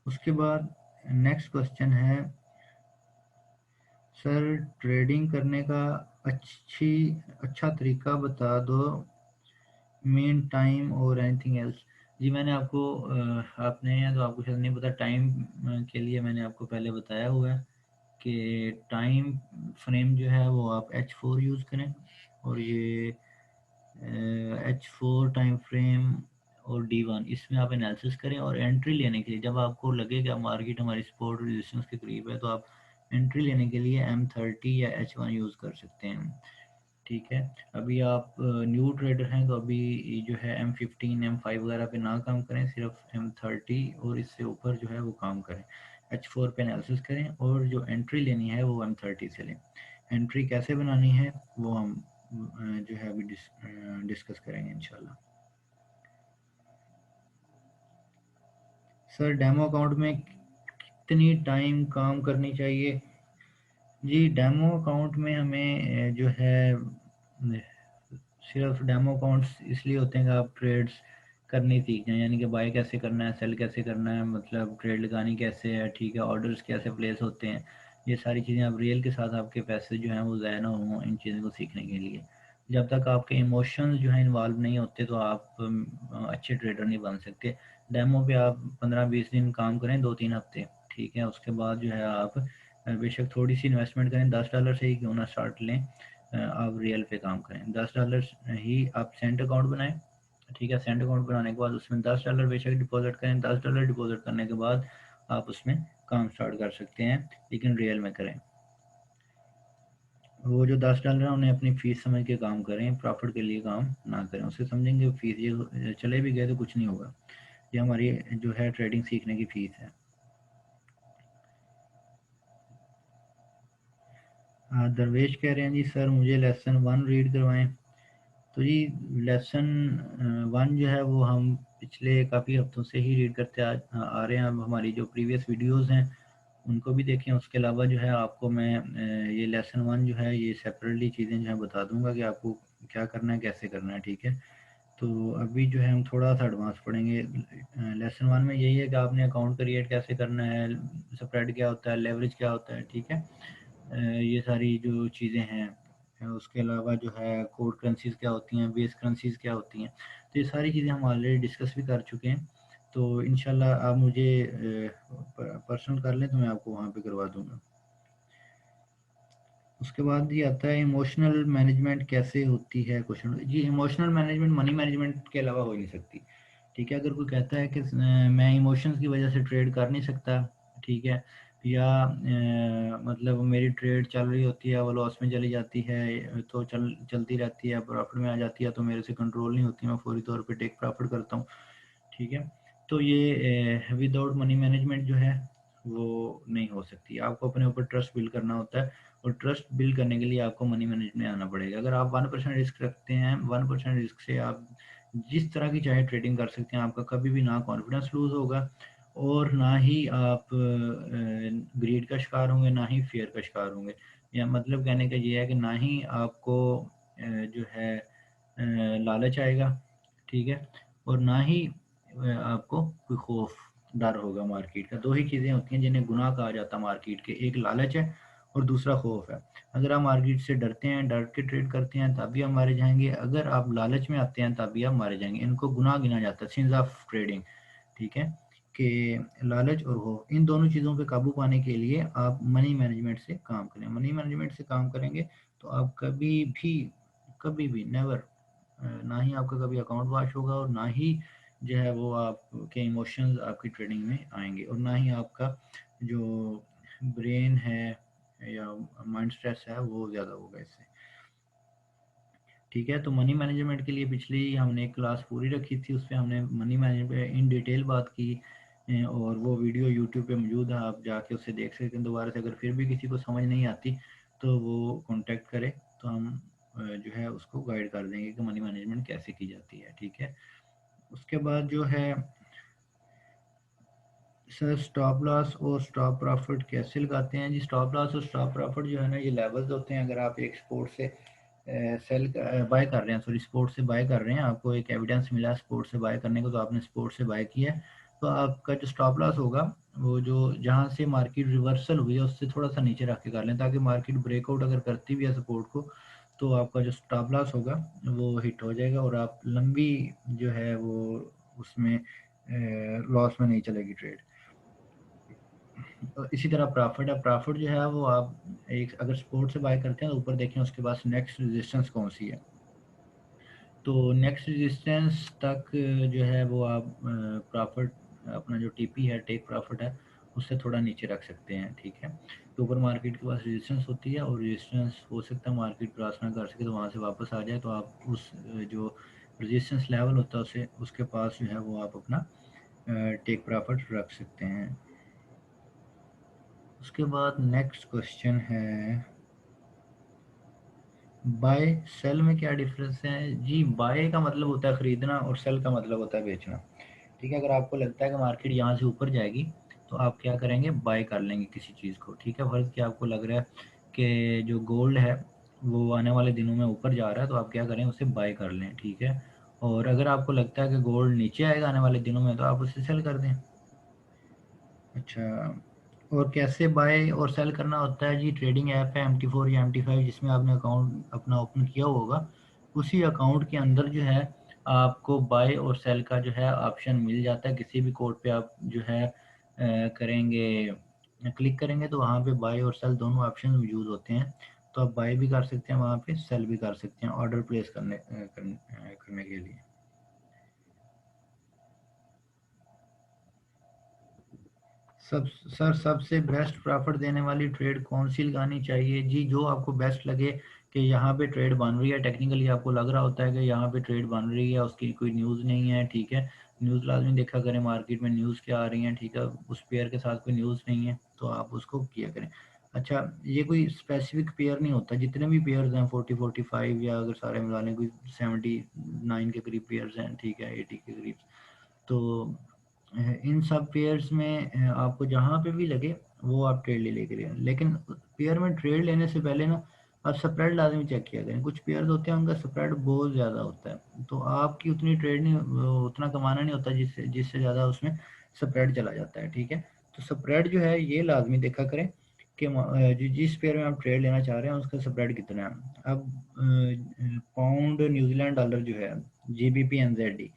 उसके बाद next question है, सर ट्रेडिंग करने का अच्छा तरीका बता दो, मेन टाइम और एनीथिंग एल्स। जी मैंने आपको आपने तो आपको शायद नहीं पता, टाइम के लिए मैंने आपको पहले बताया हुआ है कि टाइम फ्रेम जो है वो आप H4 यूज़ करें, और ये H4 टाइम फ्रेम और D1 इसमें आप एनालिसिस करें, और एंट्री लेने के लिए जब आपको लगे कि मार्केट हमारी सपोर्ट रेजिस्टेंस के करीब है, तो आप एंट्री लेने के लिए M30 या H1 यूज़ कर सकते हैं। ठीक है, अभी आप न्यू ट्रेडर हैं तो अभी जो है M15 M5 वगैरह पे ना काम करें, सिर्फ M30 और इससे ऊपर जो है वो काम करें, H4 पे एनालिसिस करें, और जो एंट्री लेनी है वो M30 से लें। एंट्री कैसे बनानी है वो हम जो है अभी डिस्कस करेंगे इंशाल्लाह। सर डेमो अकाउंट में कितनी टाइम काम करनी चाहिए? जी डेमो अकाउंट में हमें जो है सिर्फ डेमो अकाउंट्स इसलिए होते हैं कि आप ट्रेड्स करनी सीख जाएं, यानी कि बाय कैसे करना है, सेल कैसे करना है, मतलब ट्रेड लगानी कैसे है, ठीक है, ऑर्डर्स कैसे प्लेस होते हैं, ये सारी चीज़ें आप रियल के साथ आपके पैसे जो हैं वो ज़ाया ना हों इन चीज़ों को सीखने के लिए। जब तक आपके इमोशंस जो हैं इन्वॉल्व नहीं होते तो आप अच्छे ट्रेडर नहीं बन सकते। डेमो पे आप 15-20 दिन काम करें, 2-3 हफ्ते, ठीक है, उसके बाद जो है आप बेशक थोड़ी सी इन्वेस्टमेंट करें, $10 से ही क्यों ना स्टार्ट लें, आप रियल पे काम करें। $10 ही आप सेंट अकाउंट बनाएं, ठीक है, सेंट अकाउंट बनाने के बाद उसमें $10 बेशक डिपॉजिट करें, $10 डिपॉजिट करने के बाद आप उसमें काम स्टार्ट कर सकते हैं, लेकिन रियल में करें। वो जो $10 है उन्हें अपनी फीस समझ के काम करें, प्रॉफिट के लिए काम ना करें। उससे समझेंगे फीस, ये चले भी गए तो कुछ नहीं होगा, ये हमारी जो है ट्रेडिंग सीखने की फीस है। दरवेश कह रहे हैं जी सर मुझे लेसन 1 रीड करवाएं। तो जी लेसन 1 जो है वो हम पिछले काफ़ी हफ्तों से ही रीड करते आ रहे हैं। अब हमारी जो प्रीवियस वीडियोस हैं उनको भी देखें। उसके अलावा जो है आपको मैं ये लेसन 1 जो है ये सेपरेटली चीज़ें जो है बता दूंगा कि आपको क्या करना है, कैसे करना है, ठीक है। तो अभी जो है हम थोड़ा सा एडवांस पढ़ेंगे। लेसन 1 में यही है कि आपने अकाउंट क्रिएट कैसे करना है, स्प्रेड क्या होता है, लेवरेज क्या होता है, ठीक है, ये सारी जो चीज़ें हैं। उसके अलावा जो है कोड करेंसीज क्या होती हैं, बेस करेंसीज क्या होती हैं, तो ये सारी चीज़ें हम ऑलरेडी डिस्कस भी कर चुके हैं। तो इंशाल्लाह आप मुझे पर्सनल कर लें तो मैं आपको वहाँ पे करवा दूंगा। उसके बाद ये आता है इमोशनल मैनेजमेंट कैसे होती है क्वेश्चन। जी इमोशनल मैनेजमेंट मनी मैनेजमेंट के अलावा हो ही नहीं सकती, ठीक है। अगर कोई कहता है कि मैं इमोशंस की वजह से ट्रेड कर नहीं सकता, ठीक है, या मतलब मेरी ट्रेड चल रही होती है वो लॉस में चली जाती है तो चलती रहती है, प्रॉफिट में आ जाती है तो मेरे से कंट्रोल नहीं होती, मैं फौरी तौर पे टेक प्रॉफिट करता हूँ, ठीक है। तो ये विदाउट मनी मैनेजमेंट जो है वो नहीं हो सकती। आपको अपने ऊपर ट्रस्ट बिल्ड करना होता है, और ट्रस्ट बिल्ड करने के लिए आपको मनी मैनेजमेंट में आना पड़ेगा। अगर आप 1% रिस्क रखते हैं, 1% रिस्क से आप जिस तरह की चाहे ट्रेडिंग कर सकते हैं, आपका कभी भी ना कॉन्फिडेंस लूज होगा, और ना ही आप ग्रीड का शिकार होंगे, ना ही फियर का शिकार होंगे। या मतलब कहने का ये है कि ना ही आपको जो है लालच आएगा, ठीक है, और ना ही आपको कोई खौफ डर होगा मार्केट का। दो ही चीज़ें होती हैं जिन्हें गुनाह कहा जाता है मार्केट के, एक लालच है और दूसरा खौफ है। अगर आप मार्केट से डरते हैं, डर के ट्रेड करते हैं तब भी आप मारे जाएंगे, अगर आप लालच में आते हैं तब भी आप मारे जाएंगे। इनको गुनाह गिना जाता है, सिंस ऑफ ट्रेडिंग, ठीक है, कि लालच और खौफ, इन दोनों चीज़ों पे काबू पाने के लिए आप मनी मैनेजमेंट से काम करें। मनी मैनेजमेंट से काम करेंगे तो आप कभी भी नेवर, ना ही आपका कभी अकाउंट वॉश होगा, और ना ही जो है वो आपके इमोशंस आपकी ट्रेडिंग में आएंगे, और ना ही आपका जो ब्रेन है या माइंड स्ट्रेस है वो ज़्यादा होगा इससे, ठीक है। तो मनी मैनेजमेंट के लिए पिछली हमने एक क्लास पूरी रखी थी, उसमें हमने मनी मैनेजमेंट इन डिटेल बात की, और वो वीडियो यूट्यूब पे मौजूद है, आप जाके उससे देख सकते हैं दोबारा से। अगर फिर भी किसी को समझ नहीं आती तो वो कांटेक्ट करे, तो हम जो है उसको गाइड कर देंगे कि मनी मैनेजमेंट कैसे की जाती है, ठीक है। उसके बाद जो है सर स्टॉप लॉस और स्टॉप प्रॉफिट कैसे लगाते हैं? जी स्टॉप लॉस और स्टॉप प्रॉफिट जो है ना ये लेवल्स होते हैं। अगर आप एक स्पोर्ट से सेल बाय कर रहे हैं, सॉरी स्पोर्ट से बाय कर रहे हैं, आपको एक एविडेंस मिला स्पोर्ट से बाय करने को, तो आपने स्पोर्ट से बाय किया है, तो आपका जो स्टॉप लॉस होगा वो जो जहाँ से मार्केट रिवर्सल हुई है उससे थोड़ा सा नीचे रख के कर लें, ताकि मार्केट ब्रेकआउट अगर करती भी है सपोर्ट को तो आपका जो स्टॉप लॉस होगा वो हिट हो जाएगा और आप लंबी जो है वो उसमें लॉस में नहीं चलेगी ट्रेड। इसी तरह प्रॉफिट है, प्रॉफिट जो है वो आप एक अगर सपोर्ट से बाय करते हैं तो ऊपर देखें उसके पास नेक्स्ट रेजिस्टेंस कौन सी है, तो नेक्स्ट रेजिस्टेंस तक जो है वो आप प्रॉफिट अपना जो टीपी है टेक प्रॉफिट है उससे थोड़ा नीचे रख सकते हैं, ठीक है। तो ऊपर मार्केट के पास रेजिस्टेंस होती है और रेजिस्टेंस हो सकता है मार्केट क्रॉस ना कर सके तो वहाँ से वापस आ जाए, तो आप उस जो रेजिस्टेंस लेवल होता है उसे उसके पास जो है वो आप अपना टेक प्रॉफिट रख सकते हैं। उसके बाद नेक्स्ट क्वेश्चन है बाय सेल में क्या डिफरेंस है। जी बाय का मतलब होता है खरीदना और सेल का मतलब होता है बेचना, ठीक है। अगर आपको लगता है कि मार्केट यहाँ से ऊपर जाएगी तो आप क्या करेंगे, बाय कर लेंगे किसी चीज़ को, ठीक है। फर्ज कि आपको लग रहा है कि जो गोल्ड है वो आने वाले दिनों में ऊपर जा रहा है तो आप क्या करें, उसे बाय कर लें, ठीक है। और अगर आपको लगता है कि गोल्ड नीचे आएगा आने वाले दिनों में तो आप उसे सेल कर दें। अच्छा, और कैसे बाय और सेल करना होता है जी, ट्रेडिंग ऐप है MT4 या MT5 जिसमें आपने अकाउंट अपना ओपन किया होगा, उसी अकाउंट के अंदर जो है आपको बाय और सेल का जो है ऑप्शन मिल जाता है। किसी भी कोड पे आप जो है करेंगे, क्लिक करेंगे तो वहाँ पे बाय और सेल दोनों ऑप्शन मौजूद होते हैं। तो आप बाय भी कर सकते हैं वहाँ पे, सेल भी कर सकते हैं ऑर्डर प्लेस करने के लिए। सब सर सबसे बेस्ट प्रॉफिट देने वाली ट्रेड कौन सी लगानी चाहिए। जी जो आपको बेस्ट लगे कि यहाँ पे ट्रेड बन रही है, टेक्निकली आपको लग रहा होता है कि यहाँ पे ट्रेड बन रही है, उसकी कोई न्यूज़ नहीं है, ठीक है। न्यूज़ लाजमी देखा करें मार्केट में न्यूज़ क्या आ रही है, ठीक है। उस पेयर के साथ कोई न्यूज़ नहीं है तो आप उसको किया करें। अच्छा, ये कोई स्पेसिफिक पेयर नहीं होता, जितने भी पेयर्स हैं 40-45 या अगर सारे मिला लें कोई 79 के करीब पेयर्स हैं, ठीक है, 80 के करीब। तो इन सब पेयर्स में आपको जहाँ पे भी लगे वो आप ट्रेड ले लेके लें, लेकिन पेयर में ट्रेड लेने से पहले ना आप स्प्रेड लाजमी चेक किया करें। कुछ पेयर्स होते हैं उनका स्प्रेड बहुत ज़्यादा होता है तो आपकी उतनी ट्रेड नहीं, उतना कमाना नहीं होता जिससे जिससे ज़्यादा उसमें स्प्रेड चला जाता है, ठीक है। तो स्प्रेड जो है ये लाजमी देखा करें कि जिस पेयर में आप ट्रेड लेना चाह रहे हैं उसका स्प्रेड कितना है। अब पाउंड न्यूजीलैंड डॉलर जो है GBP NZD,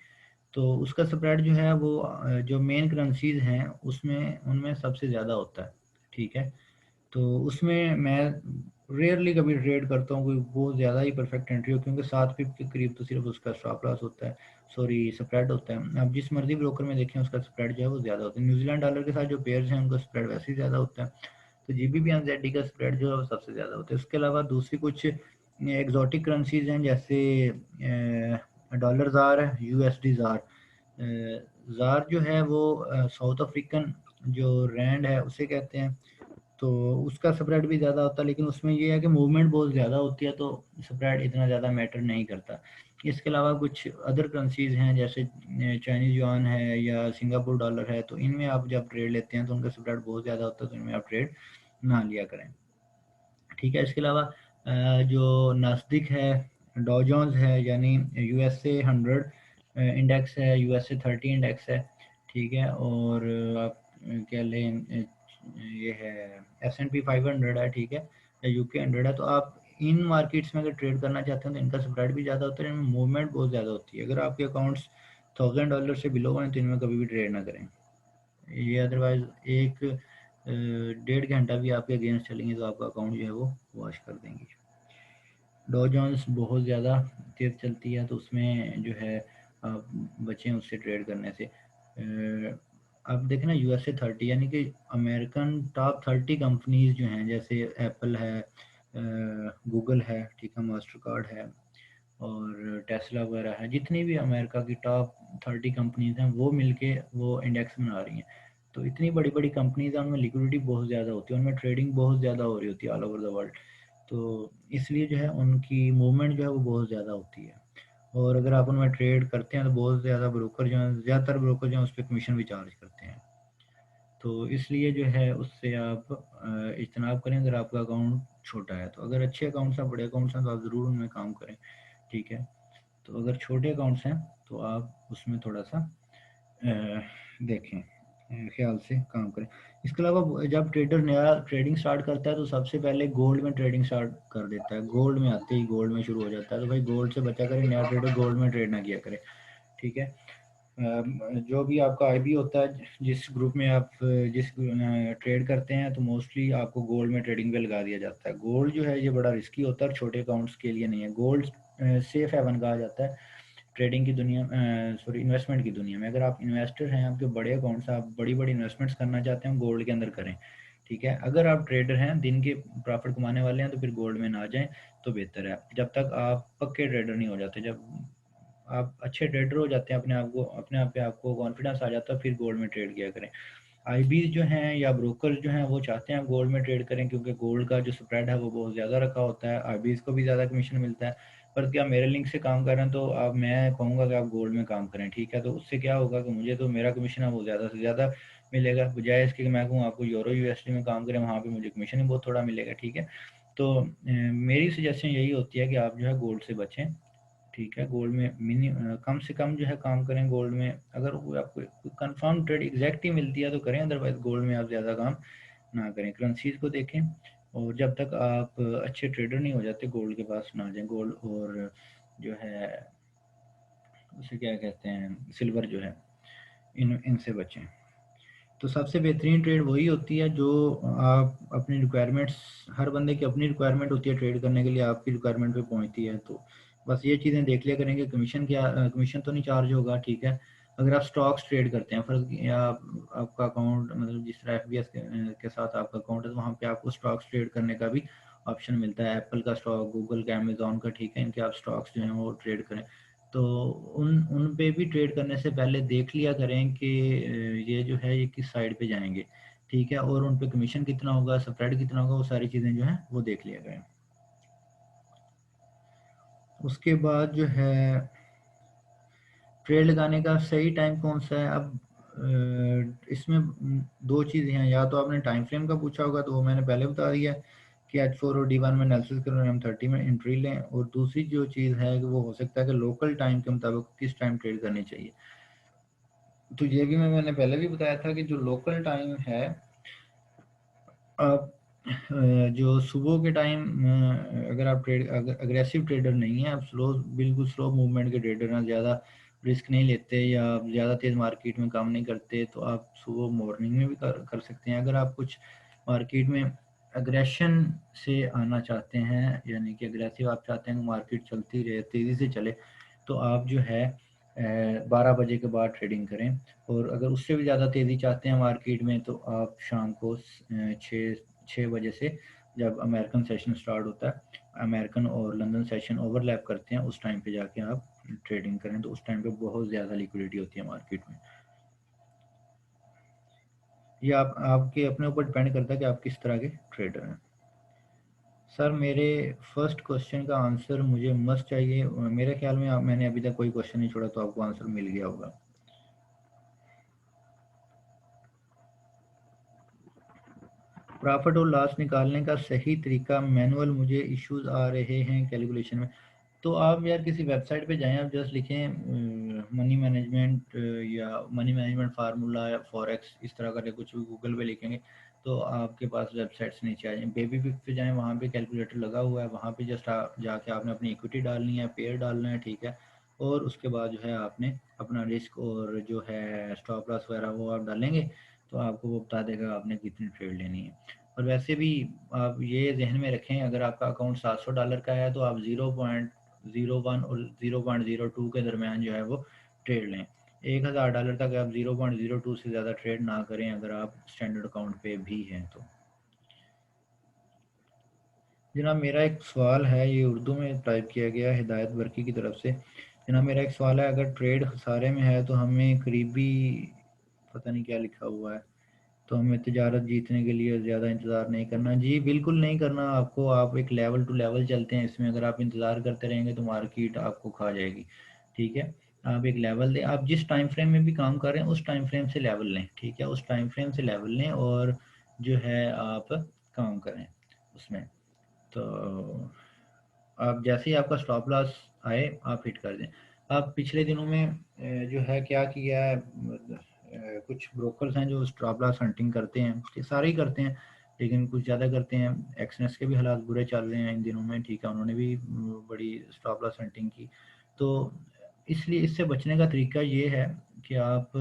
तो उसका स्प्रेड जो है वो जो मेन करेंसीज हैं उसमें उनमें सबसे ज़्यादा होता है, ठीक है। तो उसमें मैं रेयरली कभी ट्रेड करता हूँ कोई बहुत ज़्यादा ही परफेक्ट एंट्री हो, क्योंकि 7 पिप के करीब तो सिर्फ उसका स्टॉप लॉस होता है, सॉरी स्प्रेड होता है। आप जिस मर्जी ब्रोकर में देखें उसका स्प्रेड जो है वो ज़्यादा होता है। न्यूजीलैंड डॉलर के साथ जो पेयर्स हैं उनका स्प्रेड वैसे ही ज़्यादा होता है, तो GBP/NZD का स्प्रेड जो है वो सबसे ज़्यादा होता है। उसके अलावा दूसरी कुछ एग्जॉटिक करेंसीज हैं जैसे डॉलर ज़ार है, USD ज़ार। ज़ार जो है वो साउथ अफ्रीकन जो रैंड है उसे कहते हैं, तो उसका स्प्रेड भी ज़्यादा होता है, लेकिन उसमें ये है कि मूवमेंट बहुत ज़्यादा होती है तो स्प्रेड इतना ज़्यादा मैटर नहीं करता। इसके अलावा कुछ अदर करेंसीज हैं जैसे चाइनीज़ युआन है या सिंगापुर डॉलर है, तो इनमें आप जब ट्रेड लेते हैं तो उनका स्प्रेड बहुत ज़्यादा होता है, तो इनमें आप ट्रेड ना लिया करें, ठीक है। इसके अलावा जो नास्तिक है, डॉ जोन्स है यानी USA 100 इंडेक्स है, USA 30 इंडेक्स है, ठीक है। और आप क्या लें, ये है S&P 500 है, ठीक है, या UK 100 है। तो आप इन मार्केट्स में अगर ट्रेड करना चाहते हैं तो इनका स्प्रेड भी ज़्यादा होता है, इनमें मूवमेंट बहुत ज़्यादा होती है। अगर आपके अकाउंट्स $1000 से बिलो हैं तो इनमें कभी भी ट्रेड ना करें। ये अदरवाइज एक 1.5 घंटा भी आपके अगेंस्ट चलेंगे तो आपका अकाउंट जो है वो वॉश कर देंगे। डॉ जोन्स बहुत ज़्यादा तेज़ चलती है तो उसमें जो है आप बचें उससे ट्रेड करने से। आप देखें ना USA 30 यानी कि अमेरिकन टॉप 30 कंपनीज जो हैं जैसे एप्पल है, गूगल है, ठीक है, मास्टर कार्ड है और टेस्ला वगैरह है, जितनी भी अमेरिका की टॉप 30 कंपनीज हैं वो मिलके वो इंडेक्स बना रही हैं। तो इतनी बड़ी बड़ी कंपनीज हैं उनमें लिक्विडिटी बहुत ज़्यादा होती है, उनमें ट्रेडिंग बहुत ज़्यादा हो रही होती है ऑल ओवर द वर्ल्ड, तो इसलिए जो है उनकी मूवमेंट जो है वो बहुत ज़्यादा होती है। और अगर आप उनमें ट्रेड करते हैं तो बहुत ज़्यादा ब्रोकर जो हैं, ज़्यादातर ब्रोकर जो हैं उस पर कमीशन भी चार्ज करते हैं, तो इसलिए जो है उससे आप इज्तनाब करें अगर आपका अकाउंट छोटा है। तो अगर अच्छे अकाउंट्स हैं, बड़े अकाउंट्स हैं तो आप ज़रूर उनमें काम करें, ठीक है। तो अगर छोटे अकाउंट्स हैं तो आप उसमें थोड़ा सा देखें। ख्याल से काम करें। इसके अलावा जब ट्रेडर नया ट्रेडिंग स्टार्ट करता है तो सबसे पहले गोल्ड में ट्रेडिंग स्टार्ट कर देता है, गोल्ड में आते ही गोल्ड में शुरू हो जाता है। तो भाई गोल्ड से बचा करें, नया ट्रेडर गोल्ड में ट्रेड ना किया करे, ठीक है। जो भी आपका आईबी होता है, जिस ग्रुप में आप जिस ट्रेड करते हैं, तो मोस्टली आपको गोल्ड में ट्रेडिंग पे लगा दिया जाता है। गोल्ड जो है ये बड़ा रिस्की होता है और छोटे अकाउंट्स के लिए नहीं है। गोल्ड सेफ हेवन कहा जाता है ट्रेडिंग की दुनिया, सॉरी इन्वेस्टमेंट की दुनिया में। अगर आप इन्वेस्टर हैं, आपके बड़े अकाउंट्स, आप बड़ी बड़ी इन्वेस्टमेंट्स करना चाहते हैं, गोल्ड के अंदर करें, ठीक है। अगर आप ट्रेडर हैं, दिन के प्रॉफिट कमाने वाले हैं, तो फिर गोल्ड में ना जाएं तो बेहतर है, जब तक आप पक्के ट्रेडर नहीं हो जाते। जब आप अच्छे ट्रेडर हो जाते हैं, अपने आप पे आपको कॉन्फिडेंस आ जाता है, फिर गोल्ड में ट्रेड किया करें। आईबीज जो हैं या ब्रोकर जो हैं वो चाहते हैं गोल्ड में ट्रेड करें, क्योंकि गोल्ड का जो स्प्रेड है वो बहुत ज़्यादा रखा होता है, आईबीज को भी ज़्यादा कमीशन मिलता है। पर क्या मेरे लिंक से काम कर रहे हैं तो अब मैं कहूँगा कि आप गोल्ड में काम करें, ठीक है। तो उससे क्या होगा कि मुझे तो मेरा कमीशन है वो ज़्यादा से ज़्यादा मिलेगा, बजाय इसके कि मैं कहूँ आपको यूरो यूएसडी में काम करें, वहाँ पे मुझे कमीशन ही बहुत थोड़ा मिलेगा, ठीक है। तो मेरी सजेशन यही होती है कि आप जो है गोल्ड से बचें, ठीक है। गोल्ड में कम से कम जो है काम करें गोल्ड में। अगर कोई आपको कंफर्म ट्रेड एग्जैक्ट ही मिलती है तो करें, अदरवाइज गोल्ड में आप ज़्यादा काम ना करें, करेंसीज को देखें। और जब तक आप अच्छे ट्रेडर नहीं हो जाते, गोल्ड के पास ना जाएं। गोल्ड और जो है उसे क्या कहते हैं, सिल्वर जो है, इनसे बचें। तो सबसे बेहतरीन ट्रेड वही होती है जो आप अपनी रिक्वायरमेंट्स, हर बंदे की अपनी रिक्वायरमेंट होती है ट्रेड करने के लिए, आपकी रिक्वायरमेंट पे पहुंचती है। तो बस ये चीज़ें देख लिया करेंगे। कमीशन क्या, कमीशन तो नहीं चार्ज होगा, ठीक है। अगर आप स्टॉक्स ट्रेड करते हैं, फर्ज या आपका अकाउंट, मतलब जिस तरह एफबीएस के साथ आपका अकाउंट है, तो वहाँ पे आपको स्टॉक्स ट्रेड करने का भी ऑप्शन मिलता है, एप्पल का स्टॉक, गूगल का, अमेजोन का, ठीक है। इनके आप स्टॉक्स जो हैं वो ट्रेड करें। तो उन उन पे भी ट्रेड करने से पहले देख लिया करें कि ये जो है ये किस साइड पे जाएंगे, ठीक है। और उन पे कमीशन कितना होगा, स्प्रेड कितना होगा, वो सारी चीज़ें जो हैं वो देख लिया करें। उसके बाद जो है ट्रेड लगाने का सही टाइम कौन सा है। अब इसमें दो चीज़ें हैं, या तो आपने टाइम फ्रेम का पूछा होगा तो वो मैंने पहले बता दिया कि H4 और D1 में एनालिसिस करें, M30 में एंट्री लें। और दूसरी जो चीज़ है कि वो हो सकता है कि लोकल टाइम के मुताबिक किस टाइम ट्रेड करनी चाहिए। तो ये भी मैंने पहले भी बताया था कि जो लोकल टाइम है, आप जो सुबह के टाइम, अगर आप ट्रेड, अगर अग्रेसिव ट्रेडर नहीं है, आप स्लो, बिल्कुल स्लो मूवमेंट के ट्रेडर हैं, ज़्यादा रिस्क नहीं लेते या आप ज़्यादा तेज़ मार्केट में काम नहीं करते, तो आप सुबह मॉर्निंग में भी कर सकते हैं। अगर आप कुछ मार्केट में अग्रेशन से आना चाहते हैं, यानी कि अग्रेसिव आप चाहते हैं कि मार्केट चलती रहे, तेज़ी से चले, तो आप जो है 12 बजे के बाद ट्रेडिंग करें। और अगर उससे भी ज़्यादा तेज़ी चाहते हैं मार्केट में, तो आप शाम को 6 बजे से, जब अमेरिकन सेशन स्टार्ट होता है, अमेरिकन और लंदन सेशन ओवरलैप करते हैं, उस टाइम पे जाके आप ट्रेडिंग करें। तो उस टाइम पे बहुत ज़्यादा लिक्विडिटी होती है मार्केट में। ये आपके अपने ऊपर डिपेंड करता है कि आप किस तरह के ट्रेडर हैं। सर मेरे फर्स्ट क्वेश्चन का आंसर मुझे मस्त चाहिए, मेरे ख्याल में मैंने अभी तक कोई क्वेश्चन नहीं छोड़ा, तो आपको आंसर मिल गया होगा। प्रॉफिट और लॉस निकालने का सही तरीका मैनुअल, मुझे इश्यूज आ रहे हैं कैलकुलेशन में। तो आप यार किसी वेबसाइट पे जाएं, आप जस्ट लिखें मनी मैनेजमेंट या मनी मैनेजमेंट फार्मूला या फॉरेक्स, इस तरह का कुछ भी गूगल पे लिखेंगे तो आपके पास वेबसाइट्स नीचे आ जाएं। बेबी पिक पे जाएं, वहाँ पे कैलकुलेटर लगा हुआ है, वहाँ पे जस्ट जाके आपने अपनी इक्विटी डालनी है, पेयर डालना है, ठीक है। और उसके बाद जो है आपने अपना रिस्क और जो है स्टॉप लॉस वगैरह वो आप डालेंगे, तो आपको वो बता देगा आपने कितनी ट्रेड लेनी है। और वैसे भी आप ये जहन में रखें, अगर आपका अकाउंट $700 का है तो आप 0.01 और 0.02 के दरमियान जो है वो ट्रेड लें। $1000 तक आप 0.02 से ज़्यादा ट्रेड ना करें, अगर आप स्टैंडर्ड अकाउंट पे भी हैं तो। जनाब मेरा एक सवाल है, ये उर्दू में टाइप किया गया है हिदायत वर्की की तरफ से। जनाब मेरा एक सवाल है, अगर ट्रेड खसारे में है तो हमें करीबी, पता नहीं क्या लिखा हुआ है, तो हमें तिजारत जीतने के लिए ज़्यादा इंतज़ार नहीं करना। जी बिल्कुल नहीं करना आपको, आप एक लेवल टू लेवल चलते हैं इसमें, अगर आप इंतज़ार करते रहेंगे तो मार्केट आपको खा जाएगी, ठीक है। आप एक लेवल दें, आप जिस टाइम फ्रेम में भी काम कर रहे हैं उस टाइम फ्रेम से लेवल लें, ठीक है, उस टाइम फ्रेम से लेवल लें और जो है आप काम करें उसमें। तो आप जैसे ही आपका स्टॉप लॉस आए आप हिट कर दें। आप पिछले दिनों में जो है क्या किया है, कुछ ब्रोकर्स हैं जो स्टॉप लॉस हंटिंग करते हैं, ये सारे ही करते हैं लेकिन कुछ ज़्यादा करते हैं। एक्सनेस के भी हालात बुरे चल रहे हैं इन दिनों में, ठीक है, उन्होंने भी बड़ी स्टॉप लॉस हंटिंग की। तो इसलिए इससे बचने का तरीका ये है कि आप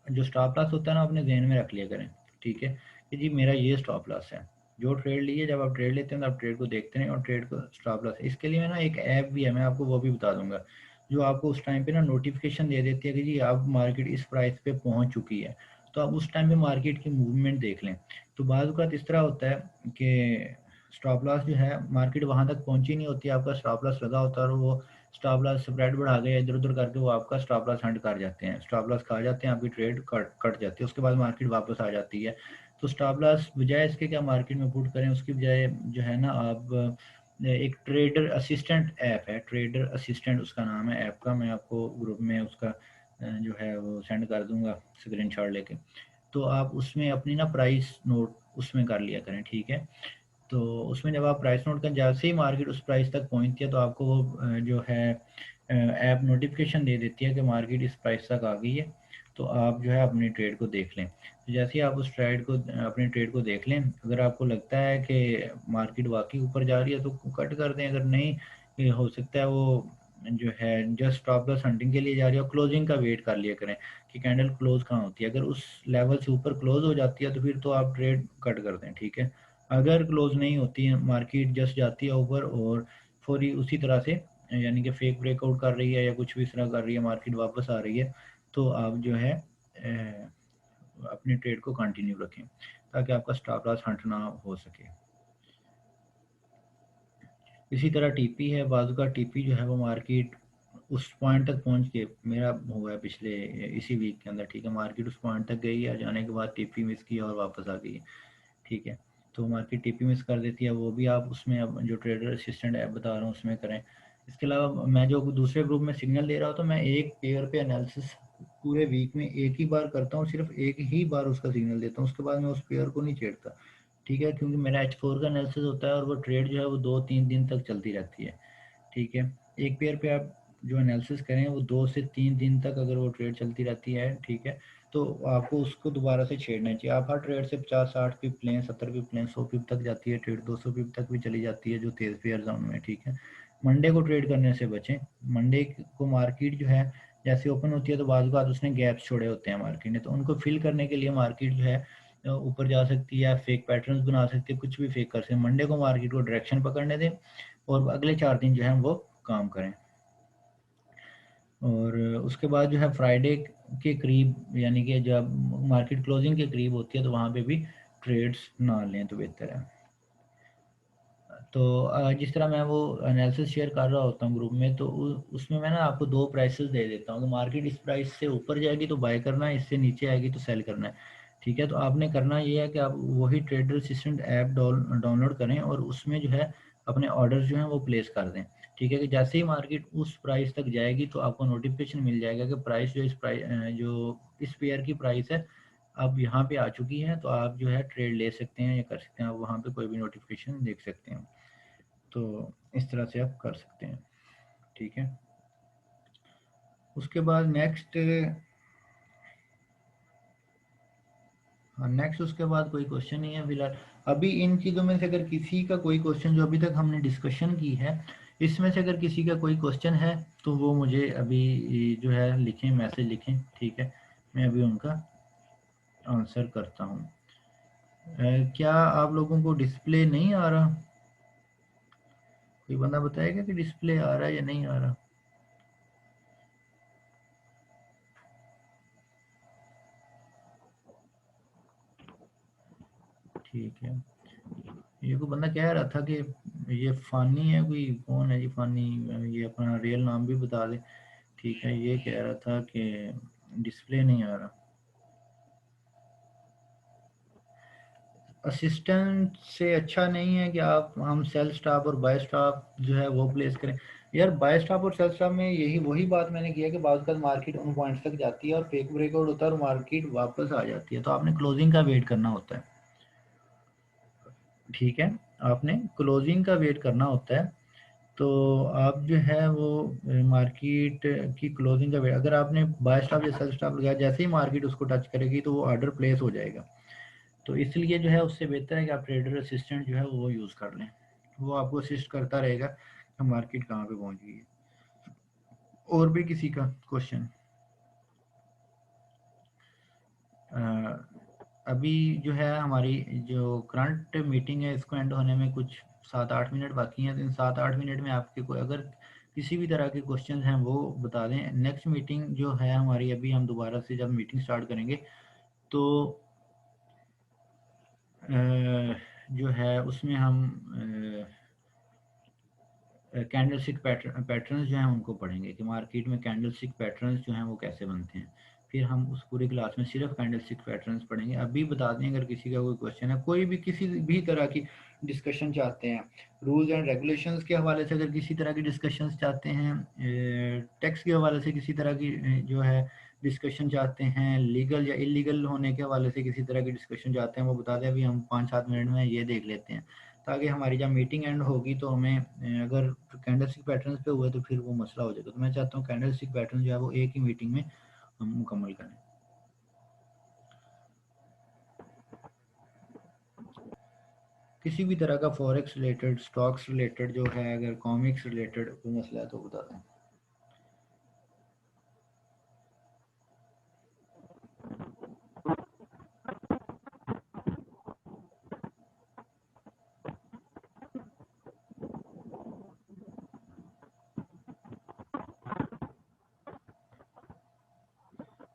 जो स्टॉप लॉस होता है ना अपने जहन में रख लिया करें, ठीक है, कि जी मेरा ये स्टॉप लॉस है। जो ट्रेड लिए, जब आप ट्रेड लेते हैं तो आप ट्रेड को देखते हैं और ट्रेड को स्टॉप लॉस, इसके लिए ना एक ऐप भी है, मैं आपको वो भी बता दूंगा, जो आपको उस टाइम पे ना नोटिफिकेशन दे देती है कि जी अब मार्केट इस प्राइस पे पहुंच चुकी है, तो आप उस टाइम पे मार्केट की मूवमेंट देख लें। तो बाद वक़्त इस तरह होता है कि स्टॉप लॉस जो है मार्केट वहां तक पहुंची नहीं होती, आपका स्टॉप लॉस लगा होता है और वो स्टॉप लॉस स्प्रेड बढ़ा गया इधर उधर करके वो आपका स्टॉप लॉस हंट कर जाते हैं, स्टॉप लॉस खा जाते हैं, आपकी ट्रेड कट जाती है, उसके बाद मार्केट वापस आ जाती है। तो स्टॉप लॉस बजाय इसके क्या मार्केट में पुट करें, उसकी बजाय जो है ना आप एक ट्रेडर असिस्टेंट ऐप है, ट्रेडर असिस्टेंट उसका नाम है ऐप का, मैं आपको ग्रुप में उसका जो है वो सेंड कर दूंगा स्क्रीनशॉट लेके। तो आप उसमें अपनी ना प्राइस नोट उसमें कर लिया करें, ठीक है। तो उसमें जब आप प्राइस नोट करें, जैसे ही मार्केट उस प्राइस तक पहुंचती है तो आपको वो जो है ऐप नोटिफिकेशन दे देती है कि मार्केट इस प्राइस तक आ गई है, तो आप जो है अपनी ट्रेड को देख लें। तो जैसे ही आप उस ट्रेड को अपनी ट्रेड को देख लें, अगर आपको लगता है कि मार्केट वाकई ऊपर जा रही है तो कट कर दें, अगर नहीं ये हो सकता है वो जो है जस्ट स्टॉप लॉस हंटिंग के लिए जा रही है, क्लोजिंग का वेट कर लिया करें कि कैंडल क्लोज कहाँ होती है, अगर उस लेवल से ऊपर क्लोज हो जाती है तो फिर तो आप ट्रेड कट कर दें, ठीक है। अगर क्लोज नहीं होती है, मार्केट जस्ट जाती है ऊपर और फौरी उसी तरह से यानी कि फेक ब्रेकआउट कर रही है या कुछ भी इस तरह कर रही है, मार्केट वापस आ रही है, तो आप जो है अपनी ट्रेड को कंटिन्यू रखें ताकि आपका स्टॉप लॉस हंट ना हो सके। इसी तरह टीपी है, बाजू का टीपी जो है वो मार्केट उस पॉइंट तक पहुंच के, मेरा हुआ है पिछले इसी वीक के अंदर, ठीक है, मार्केट उस पॉइंट तक गई है, जाने के बाद टीपी मिस की और वापस आ गई है, ठीक है। तो मार्केट टीपी मिस कर देती है, वो भी आप उसमें अब जो ट्रेडर असिस्टेंट ऐप बता रहा हूँ उसमें करें। इसके अलावा मैं जो दूसरे ग्रुप में सिग्नल दे रहा हूँ तो मैं एक पेयर पे एनालिसिस पूरे वीक में एक ही बार करता हूँ, सिर्फ एक ही बार उसका सिग्नल देता हूँ, उसके बाद मैं उस पेयर को नहीं छेड़ता, ठीक है, क्योंकि मेरा H4 का एनालिसिस होता है और वो ट्रेड जो है वो 2-3 दिन तक चलती रहती है, ठीक है। एक पेयर पे आप जो एनालिसिस करें वो 2 से 3 दिन तक अगर वो ट्रेड चलती रहती है, ठीक है, तो आपको उसको दोबारा से छेड़ना चाहिए। आप हर ट्रेड से 50-60 पिप लें, 70 पिप लें, 100 पिप तक जाती है ट्रेड, 200 पिप तक भी चली जाती है जो तेज पेयर जोन में, ठीक है। मंडे को ट्रेड करने से बचें। मंडे को मार्केट जो है जैसे ओपन होती है तो बाद उसने गैप्स छोड़े होते हैं मार्केट ने, तो उनको फिल करने के लिए मार्केट जो है ऊपर जा सकती है, फेक पैटर्न्स बना सकती है, कुछ भी फेक कर सकते हैं। मंडे को मार्केट को डायरेक्शन पकड़ने दें और अगले 4 दिन जो है वो काम करें। और उसके बाद जो है फ्राइडे के करीब यानी कि जब मार्केट क्लोजिंग के करीब होती है तो वहाँ पे भी ट्रेड्स ना लें तो बेहतर है। तो जिस तरह मैं वो एनालिसिस शेयर कर रहा होता हूँ ग्रुप में, तो उसमें मैं ना आपको 2 प्राइसेस दे देता हूँ, तो मार्केट इस प्राइस से ऊपर जाएगी तो बाय करना है, इससे नीचे आएगी तो सेल करना है, ठीक है। तो आपने करना ये है कि आप वही ट्रेडर असिस्टेंट ऐप डाउनलोड करें और उसमें जो है अपने ऑर्डर जो हैं वो प्लेस कर दें, ठीक है, कि जैसे ही मार्केट उस प्राइस तक जाएगी तो आपको नोटिफिकेशन मिल जाएगा कि प्राइस जो इस पेयर की प्राइस है अब यहाँ पे आ चुकी है, तो आप जो है ट्रेड ले सकते हैं या कर सकते हैं, आप वहाँ पे कोई भी नोटिफिकेशन देख सकते हैं। तो इस तरह से आप कर सकते हैं, ठीक है। उसके बाद नेक्स्ट, हाँ नेक्स्ट उसके बाद कोई क्वेश्चन नहीं है फिलहाल। अभी इन चीज़ों में से अगर किसी का कोई क्वेश्चन जो अभी तक हमने डिस्कशन की है इसमें से अगर किसी का कोई क्वेश्चन है तो वो मुझे अभी जो है लिखें, मैसेज लिखें, ठीक है, मैं अभी उनका आंसर करता हूँ। क्या आप लोगों को डिस्प्ले नहीं आ रहा? कोई बंदा बताएगा कि डिस्प्ले आ रहा है या नहीं आ रहा? ठीक है, ये कोई बंदा कह रहा था कि ये फ़ानी है, कोई कौन है जी फ़ानी, ये अपना रियल नाम भी बता दे, ठीक है। ये कह रहा था कि डिस्प्ले नहीं आ रहा। असिस्टेंट से अच्छा नहीं है कि आप हम सेल स्टॉप और बाय स्टॉप जो है वो प्लेस करें? यार बाय स्टॉप और सेल स्टॉप में यही वही बात मैंने किया कि बाद का मार्केट उन पॉइंट्स तक जाती है और फेक ब्रेकआउट होता है और मार्केट वापस आ जाती है, तो आपने क्लोजिंग का वेट करना होता है, ठीक है, आपने क्लोजिंग का वेट करना होता है। तो आप जो है वो मार्केट की क्लोजिंग का वेट, अगर आपने बाय स्टॉप या सेल स्टॉप लगाया, जैसे ही मार्केट उसको टच करेगी तो वो ऑर्डर प्लेस हो जाएगा। तो इसलिए जो है उससे बेहतर है कि आप ट्रेडर असिस्टेंट जो है वो यूज़ कर लें, वो आपको असिस्ट करता रहेगा कि मार्केट कहाँ पे पहुँच गई है। और भी किसी का क्वेश्चन? अभी जो है हमारी जो करंट मीटिंग है इसको एंड होने में कुछ 7-8 मिनट बाकी हैं। तो इन 7-8 मिनट में आपके कोई अगर किसी भी तरह के क्वेश्चन हैं वो बता दें। नेक्स्ट मीटिंग जो है हमारी, अभी हम दोबारा से जब मीटिंग स्टार्ट करेंगे तो जो है उसमें हम कैंडल स्टिक पैटर्न्स जो हैं उनको पढ़ेंगे कि मार्केट में कैंडल स्टिक पैटर्न्स जो हैं वो कैसे बनते हैं। फिर हम उस पूरी क्लास में सिर्फ कैंडल स्टिक पैटर्न्स पढ़ेंगे। अभी बता दें अगर किसी का कोई क्वेश्चन है, कोई भी किसी भी तरह की डिस्कशन चाहते हैं, रूल्स एंड रेगुलेशंस के हवाले से अगर किसी तरह की डिस्कशंस चाहते हैं, टैक्स के हवाले से किसी तरह की जो है डिस्कशन चाहते हैं, लीगल या इलीगल होने के हवाले से किसी तरह की डिस्कशन चाहते हैं, वो बता दें। अभी हम 5-7 मिनट में ये देख लेते हैं ताकि हमारी जब मीटिंग एंड होगी तो हमें अगर कैंडल स्टिक पैटर्न्स पे हुए तो फिर वो मसला हो जाएगा। तो मैं चाहता हूँ कैंडल स्टिक पैटर्न जो है वो एक ही मीटिंग में हम मुकम्मल करें। किसी भी तरह का फॉरेक्स रिलेटेड, स्टॉक्स रिलेटेड जो है, अगर कॉमिक्स रिलेटेड कोई मसला है तो बता दें।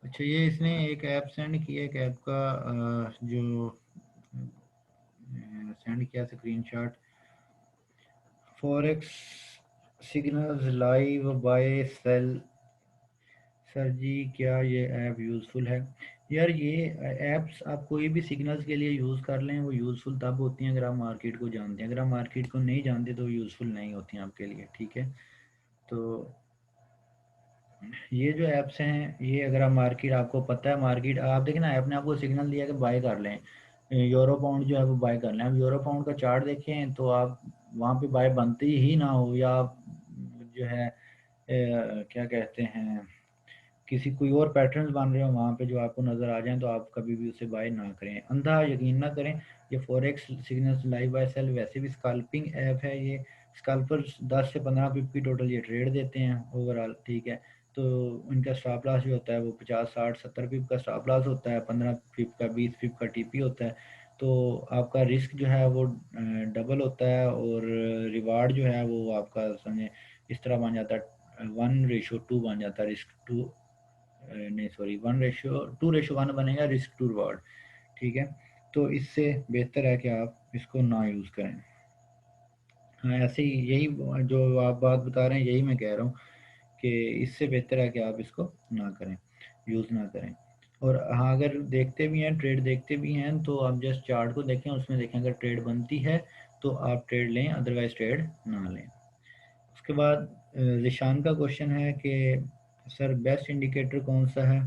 अच्छा, ये इसने एक ऐप सेंड किया, एक ऐप का जो सेंड किया screenshot, forex signals live buy sell. Sir जी क्या ये ऐप यूज़फुल है? यार ये ऐप्स आप कोई भी सिग्नल्स के लिए यूज़ कर लें, वो यूज़फुल तब होती हैं अगर आप मार्केट को जानते हैं। अगर आप मार्केट को नहीं जानते तो यूज़फुल नहीं होती हैं आपके लिए, ठीक है। तो ये जो ऐप्स हैं, ये अगर आप मार्केट, आपको पता है मार्केट, आप देखें ना, ऐप ने आपको सिग्नल दिया कि बाय कर लें, यूरो पाउंड जो है वो बाय कर लें। अब यूरो पाउंड का चार्ट देखें तो आप वहाँ पे बाय बनते ही ना हो, या आप जो है क्या कहते हैं, किसी कोई और पैटर्न्स बन रहे हो वहाँ पे जो आपको नज़र आ जाए, तो आप कभी भी उसे बाय ना करें, अंधा यकीन ना करें। ये forex signals live buy sell वैसे भी स्कैल्पिंग ऐप है। ये स्कैल्पर्स 10 से 15 पिप की टोटल ये ट्रेड देते हैं ओवरऑल, ठीक है। तो उनका स्टॉप लॉस जो होता है वो 50-60-70 पिप का स्टॉप लॉस होता है, 15 पिप का, 20 पिप का टीपी होता है। तो आपका रिस्क जो है वो डबल होता है, और रिवार्ड जो है वो आपका समझे इस तरह बन जाता है, 1:2 बन जाता है। रिस्क टू नहीं सॉरी, 1:2:1 बनेगा रिस्क टू रिवॉर्ड, ठीक है। तो इससे बेहतर है कि आप इसको ना यूज़ करें। हाँ, ऐसे ही यही जो आप बात बता रहे हैं यही मैं कह रहा हूँ कि इससे बेहतर है कि आप इसको ना करें, यूज़ ना करें। और हाँ, अगर देखते भी हैं, ट्रेड देखते भी हैं, तो आप जस्ट चार्ट को देखें, उसमें देखें अगर ट्रेड बनती है तो आप ट्रेड लें, अदरवाइज ट्रेड ना लें। उसके बाद ज़िशान का क्वेश्चन है कि सर बेस्ट इंडिकेटर कौन सा है?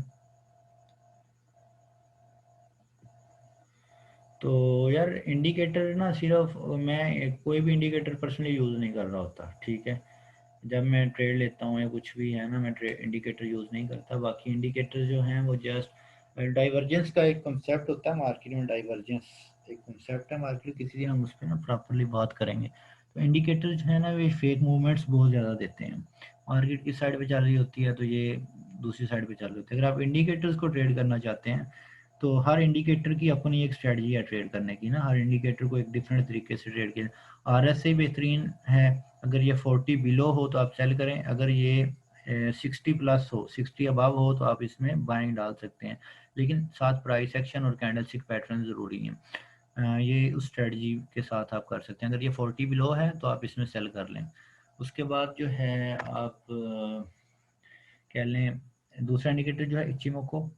तो यार इंडिकेटर ना, सिर्फ मैं कोई भी इंडिकेटर पर्सनली यूज़ नहीं कर रहा होता, ठीक है। जब मैं ट्रेड लेता हूँ या कुछ भी है ना, मैं इंडिकेटर यूज़ नहीं करता। बाकी इंडिकेटर जो हैं वो जस्ट डाइवर्जेंस का एक कंसेप्ट होता है मार्केट में, डाइवर्जेंस एक कंसेप्ट है मार्केट, किसी दिन हम उस पर ना प्रॉपरली बात करेंगे। तो इंडिकेटर जो है ना, वे फेक मूवमेंट्स बहुत ज़्यादा देते हैं। मार्केट किस साइड पे चल रही होती है तो ये दूसरी साइड पे चल रही होती है। अगर आप इंडिकेटर्स को ट्रेड करना चाहते हैं तो हर इंडिकेटर की अपनी एक स्ट्रेटजी है ट्रेड करने की ना, हर इंडिकेटर को एक डिफरेंट तरीके से ट्रेड किया। RSI बेहतरीन है, अगर ये 40 बिलो हो तो आप सेल करें, अगर ये 60 प्लस हो, 60 अबव हो तो आप इसमें बाइंग डाल सकते हैं। लेकिन साथ प्राइस एक्शन और कैंडलस्टिक पैटर्न ज़रूरी हैं। ये उस स्ट्रेटजी के साथ आप कर सकते हैं। अगर ये 40 बिलो है तो आप इसमें सेल कर लें। उसके बाद जो है आप कह लें, दूसरा इंडिकेटर जो है इचिमोको।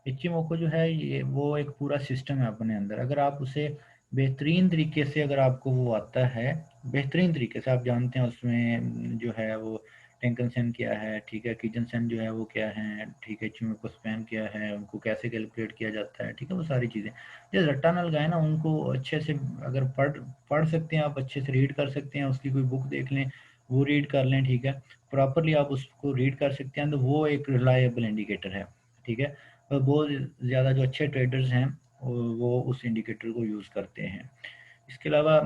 इचिमोको जो है ये वो एक पूरा सिस्टम है अपने अंदर। अगर आप उसे बेहतरीन तरीके से, अगर आपको वो आता है बेहतरीन तरीके से, आप जानते हैं उसमें जो है वो टेंकन सेन क्या है, ठीक है, किचन सेन जो है वो क्या है, ठीक है, इचिमोको स्पैन क्या है, उनको कैसे कैलकुलेट किया जाता है, ठीक है, वो सारी चीज़ें जो रट्टा न लगाए ना, उनको अच्छे से अगर पढ़ पढ़ सकते हैं आप, अच्छे से रीड कर सकते हैं, उसकी कोई बुक देख लें, वो रीड कर लें, ठीक है, प्रॉपरली आप उसको रीड कर सकते हैं, तो वो एक रिलायबल इंडिकेटर है, ठीक है। और बहुत ज़्यादा जो अच्छे ट्रेडर्स हैं वो उस इंडिकेटर को यूज़ करते हैं। इसके अलावा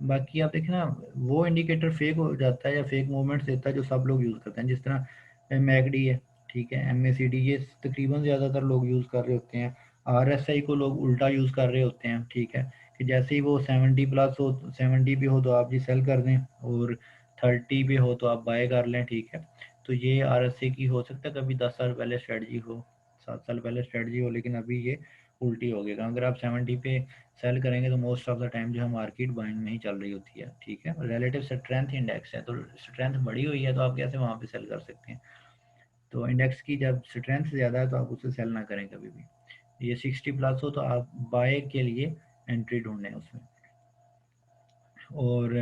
बाकी आप देखें ना, वो इंडिकेटर फेक हो जाता है या फेक मूवमेंट्स देता है जो सब लोग यूज़ करते हैं, जिस तरह मैकडी है, ठीक है, MACD, ये तकरीबन ज़्यादातर लोग यूज़ कर रहे होते हैं। RSI को लोग उल्टा यूज़ कर रहे होते हैं, ठीक है, कि जैसे ही वो 70 प्लस हो, 70 पे हो तो आप जी सेल कर दें, और 30 पे हो तो आप बाय कर लें, ठीक है। तो ये RSI की हो सकता है कभी 10 साल पहले स्ट्रेटजी हो, 7 साल पहले स्ट्रेटजी हो, लेकिन अभी ये उल्टी हो गई। अगर आप 70 पे सेल करेंगे तो मोस्ट ऑफ द टाइम जो है मार्केट बाइंग में ही चल रही होती है, ठीक है। रिलेटिव स्ट्रेंथ इंडेक्स है, तो स्ट्रेंथ बढ़ी हुई है तो आप कैसे वहाँ पे सेल कर सकते हैं। तो इंडेक्स की जब स्ट्रेंथ ज़्यादा है तो आप उसे सेल ना करें कभी भी। ये 60 प्लस हो तो आप बाय के लिए एंट्री ढूंढें उसमें। और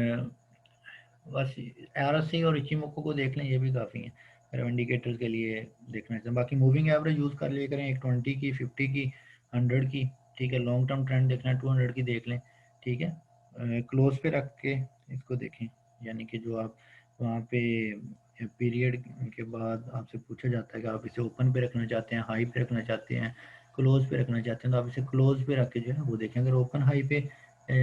बस RSI और इचिमोको को देख लें, ये भी काफ़ी है अगर इंडिकेटर्स के लिए देखना चाहिए। बाकी मूविंग एवरेज यूज़ कर लिया करें, एक 20 की, 50 की, 100 की, ठीक है। लॉन्ग टर्म ट्रेंड देखना है 200 की देख लें, ठीक है। क्लोज पे रख के इसको देखें, यानी कि जो आप वहाँ पे पीरियड के बाद आपसे पूछा जाता है कि आप इसे ओपन पे रखना चाहते हैं, हाई पे रखना चाहते हैं, क्लोज पे रखना चाहते हैं, तो आप इसे क्लोज पे रख के जो है वो देखें। अगर ओपन हाई पे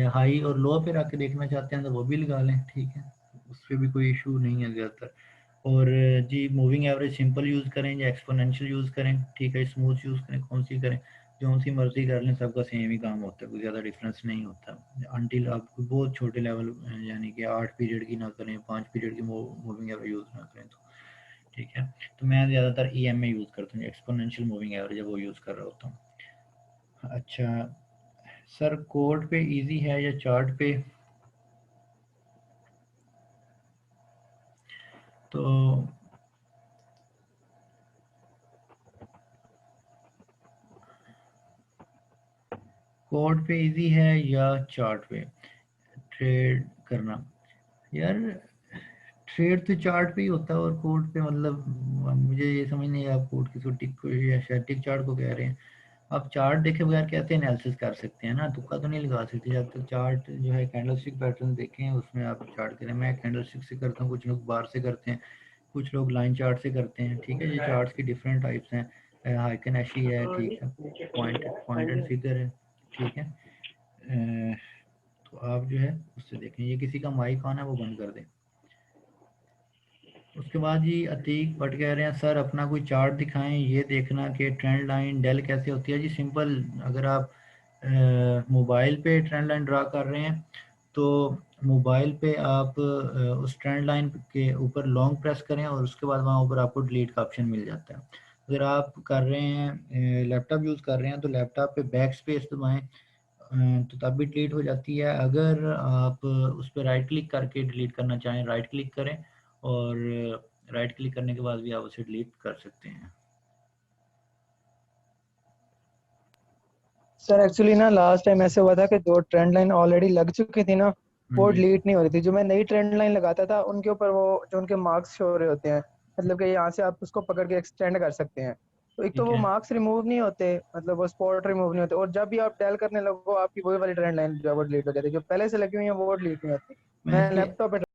हाई और लो पे रख के देखना चाहते हैं तो वो भी लगा लें, ठीक है, उस पर भी कोई इशू नहीं है ज़्यादातर। और जी मूविंग एवरेज सिंपल यूज़ करें या एक्सपोनेंशियल यूज़ करें, ठीक है, स्मूथ यूज़ करें, कौन सी करें, जो सी मर्जी कर लें, सबका सेम ही काम होता है, कोई ज़्यादा डिफरेंस नहीं होता। अनटिल आप बहुत छोटे लेवल यानी कि 8 पीरियड की ना करें, 5 पीरियड की मूविंग एवरेज यूज़ ना करें, तो ठीक है। तो मैं ज़्यादातर EMA यूज़ करता हूँ, एक्सपोनेंशियल मूविंग एवरेज है वो यूज़ कर रहा होता हूँ। अच्छा सर, कोड पे इजी है या चार्ट पे? तो कोड पे इजी है या चार्ट पे ट्रेड करना? यार ट्रेड तो चार्ट पे ही होता है, और कोड पे मतलब मुझे ये समझ नहीं है आप कोड किसको टिक को या स्टैटिक चार्ट को कह रहे हैं। आप चार्ट देखे बगैर कैसे एनालिसिस कर सकते हैं ना, तुक्का तो नहीं लगा सकते जब तक चार्ट जो है कैंडलस्टिक पैटर्न देखें उसमें आप चार्ट करें। मैं कैंडलस्टिक से करता हूँ, कुछ लोग बार से करते हैं, कुछ लोग लाइन चार्ट से करते हैं, ठीक है। ये चार्ट्स की डिफरेंट टाइप्स हैं, हाइकन-एशी है, ठीक है, पॉइंटेड फिगर है, ठीक है। तो आप जो है उससे देखें। ये किसी का माइक ऑन है, वो बंद कर दें। उसके बाद जी अतीक भट्ट कह रहे हैं सर अपना कोई चार्ट दिखाएं, ये देखना कि ट्रेंड लाइन डेल कैसे होती है। जी सिंपल, अगर आप मोबाइल पे ट्रेंड लाइन ड्रा कर रहे हैं तो मोबाइल पे आप उस ट्रेंड लाइन के ऊपर लॉन्ग प्रेस करें और उसके बाद वहाँ ऊपर आपको डिलीट का ऑप्शन मिल जाता है। अगर आप कर रहे हैं लैपटॉप यूज़ कर रहे हैं तो लैपटॉप पे बैक स्पेस दबाएं, तो तब भी डिलीट हो जाती है। अगर आप उस पर राइट क्लिक करके डिलीट करना चाहें, राइट क्लिक करें, और राइट क्लिक करने के बाद भी आप उसे डिलीट कर सकते हैं। सर एक्चुअली ना लास्ट टाइम ऐसे हुआ था कि जो ट्रेंड लाइन ऑलरेडी लग चुकी थी ना, हाँ वो जी। डिलीट नहीं हो रही थी। जो मैं नई ट्रेंड लाइन लगाता था उनके ऊपर वो जो उनके मार्क्स शो हो रहे होते हैं, मतलब कि यहाँ से आप उसको पकड़ के एक्सटेंड कर सकते हैं। तो एक तो ठीक वो है। मार्क्स रिमूव नहीं होते, मतलब वो स्पॉट रिमूव नहीं होते, और जब भी आप टेल करने लगो आपकी वही वाली ट्रेंड लाइन जो है वो डिलीट हो जाती है, जो पहले से लगी हुई है वो डिलीट नहीं होती। मैं मैं इसके लैपटॉप पे